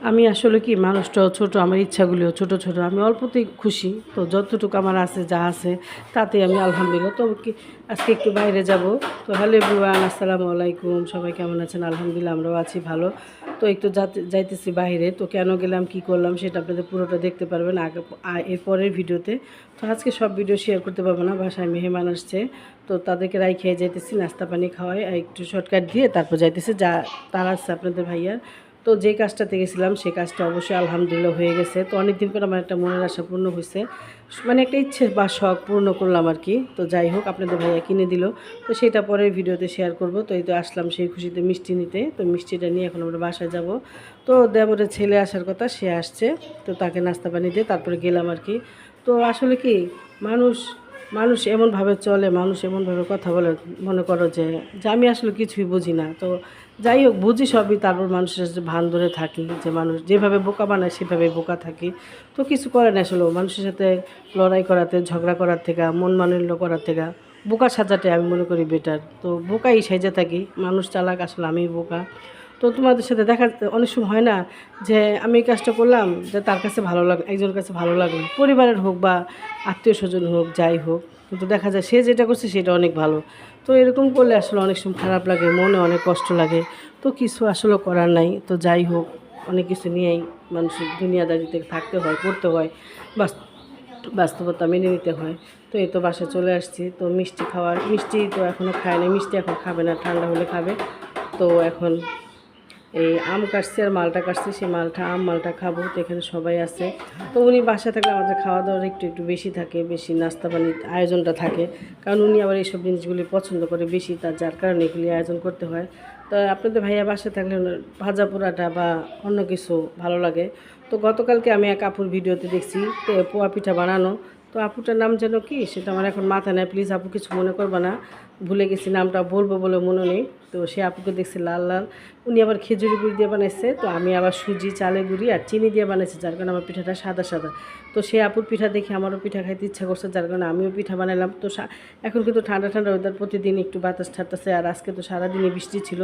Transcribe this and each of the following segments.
আমি আসলে কি মানুষটাও ছোট, আমার ইচ্ছাগুলিও ছোট ছোট। আমি অল্পতেই খুশি। তো যতটুকু আমার আছে, যা আছে তাতেই আমি আলহামদুলিল্লাহ। তবে কি আজকে একটু বাইরে যাব। তো হ্যালো এভরিওয়ান, আসসালামু আলাইকুম। সবাই কেমন আছেন? আলহামদুলিল্লাহ আমরাও আছি ভালো। তো একটু যাইতেছি বাইরে। তো কেন গেলাম, কি করলাম সেটা আপনাদের পুরোটা দেখতে পারবেন আগে এর পরের ভিডিওতে। তো আজকে সব ভিডিও শেয়ার করতে পারবো না, বাসায় মেহমান আসছে। তো তাদেরকে খেয়ে যাইতেছি, নাস্তা পানি খাওয়াই একটু শর্টকাট দিয়ে তারপর যাইতেছি, যা তারা আছে আপনাদের ভাইয়ার। তো যে কাজটাতে গেছিলাম সেই কাজটা অবশ্যই আলহামদুলিল্লাহ হয়ে গেছে। তো অনেক দিন পর আমার একটা মনের আশা পূর্ণ হয়েছে, মানে একটা ইচ্ছে বা শখ পূর্ণ করলাম আর কি। তো যাই হোক, আপনাদের ভাইয়া কিনে দিল। তো সেটা পরের ভিডিওতে শেয়ার করব। তো এই তো আসলাম সেই খুশিতে মিষ্টি নিতে। তো মিষ্টিটা নিয়ে এখন আমরা বাসায় যাব। তো দেবরের ছেলে আসার কথা, সে আসছে। তো তাকে নাস্তা পানি দিয়ে তারপরে গেলাম আর কি। তো আসলে কি মানুষ মানুষ এমনভাবে চলে, মানুষ এমনভাবে কথা বলে, মনে করো যে যে আমি আসলে কিছুই বুঝি না। তো যাই হোক, বুঝি সবই, তারপর মানুষের যে ভান ধরে থাকি, যে মানুষ যেভাবে বোকা বানায় সেভাবে বোকা থাকি। তো কিছু করে না আসলে, মানুষের সাথে লড়াই করাতে, ঝগড়া করার থেকে, মন মালিন্য করার থেকে বোকা সাজাটাই আমি মনে করি বেটার। তো বোকাই সেজে থাকি, মানুষ চালাক, আসলে আমি বোকা। তো তোমাদের সাথে দেখা অনেক সময় হয় না যে আমি এই কাজটা করলাম, যে তার কাছে ভালো লাগে, একজনের কাছে ভালো লাগলো, পরিবারের হোক বা আত্মীয় স্বজন হোক, যাই হোক, কিন্তু দেখা যায় সে যেটা করছে সেটা অনেক ভালো। তো এরকম করলে আসলে অনেক সময় খারাপ লাগে, মনে অনেক কষ্ট লাগে। তো কিছু আসলে করার নাই। তো যাই হোক, অনেক কিছু নিয়েই মানুষের দুনিয়াদারিতে থাকতে হয়, করতে হয়, বাস্তবতা মেনে নিতে হয়। তো এই তো বাসায় চলে আসছি। তো মিষ্টি তো এখনও খায় না, মিষ্টি এখন খাবে না, ঠান্ডা হলে খাবে। তো এখন এই আম কাটছি আর মালটা কাটছি, সেই মালটা খাবো। তো এখানে সবাই আছে। তো উনি বাসা থাকলে আমাদের খাওয়া দাওয়ার একটু একটু বেশি থাকে, বেশি নাস্তা পানির আয়োজনটা থাকে, কারণ উনি আবার এইসব জিনিসগুলি পছন্দ করে বেশি, যার কারণে এগুলি আয়োজন করতে হয়। তো আপনাদের ভাইয়া বাসা থাকলে ওনার ভাজা পোড়াটা বা অন্য কিছু ভালো লাগে। তো গতকালকে আমি এক আপুর ভিডিওতে দেখছি পোয়া পিঠা বানানো। তো আপুটার নাম যেন কি সেটা আমার এখন মাথায় নেই, প্লিজ আপু কিছু মনে করবা না, ভুলে গেছি, নামটা বলবো বলে মনে নেই। তো সে আপুকে দেখছি লাল লাল, উনি আবার খেজুরি গুড় দিয়ে বানাইছে। তো আমি আবার সুজি, চালের গুঁড়ি আর চিনি দিয়ে বানাইছি, যার কারণে আমার পিঠাটা সাদা সাদা। তো সে আপুর পিঠা দেখে আমারও পিঠা খাইতে ইচ্ছা করছে, যার কারণে আমিও পিঠা বানালাম। তো এখন কিন্তু ঠান্ডা ঠান্ডা ওয়েদার, প্রতিদিন একটু বাতাস ছাড়তেছে, আর আজকে তো সারাদিনই বৃষ্টি ছিল,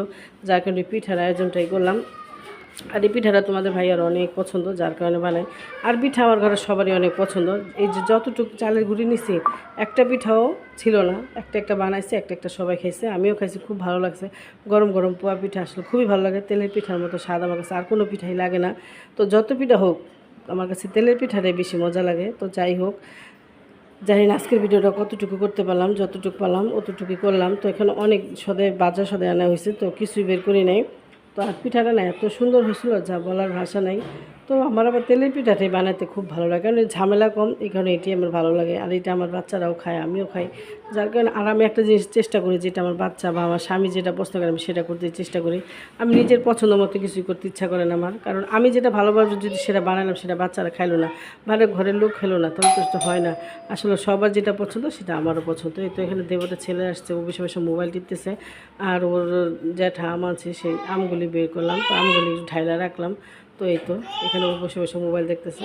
যার কারণে পিঠার আয়োজনটাই করলাম। আর এই পিঠাটা তোমাদের ভাইয়ার অনেক পছন্দ, যার কারণে বানাই। আর পিঠা আমার ঘরে সবারই অনেক পছন্দ। এই যে যতটুকু চালের গুঁড়ি নিছি, একটা পিঠাও ছিল না, একটা একটা বানাইছে, একটা একটা সবাই খাইছে, আমিও খাইছি, খুব ভালো লাগছে। গরম গরম পোয়া পিঠা আসলে খুবই ভালো লাগে, তেলের পিঠার মতো স্বাদ আমার কাছে আর কোনো পিঠাই লাগে না। তো যত পিঠা হোক, আমার কাছে তেলের পিঠাটাই বেশি মজা লাগে। তো যাই হোক, জানি না আজকের ভিডিওটা কতটুকু করতে পারলাম, যতটুকু পারলাম অতটুকুই করলাম। তো এখানে অনেক বাজার সদাই আনা হয়েছে, তো কিছুই বের করি নাই। তো আর পিঠাটা না এত সুন্দর হয়েছিল, যা বলার ভাষা নাই। তো আমার আবার তেলের পিঠাটাই বানাতে খুব ভালো লাগে, কারণ ঝামেলা কম, এই কারণে এটি আমার ভালো লাগে। আর এটা আমার বাচ্চারাও খায়, আমিও খাই, যার কারণে। আর আমি একটা জিনিস চেষ্টা করি, যেটা আমার বাচ্চা বা আমার স্বামী যেটা পছন্দ করে আমি সেটা করতে চেষ্টা করি। আমি নিজের পছন্দ মতো কিছুই করতে ইচ্ছা করে না আমার, কারণ আমি যেটা ভালোভাবে যদি সেটা বানালাম, সেটা বাচ্চারা খাইলো না, ভালো ঘরের লোক খেলো না, তাহলে তো হয় না। আসলে সবার যেটা পছন্দ সেটা আমারও পছন্দ। এই তো এখানে দেবতা ছেলে আসছে, ও বসে বসে মোবাইল টিপতেছে, আর ওর জ্যাঠা আম আছে, সেই আমগুলি বের করলাম, তো আমগুলি ঢাইলা রাখলাম। তো এই তো এখানে ও বসে বসে মোবাইল দেখতেছে।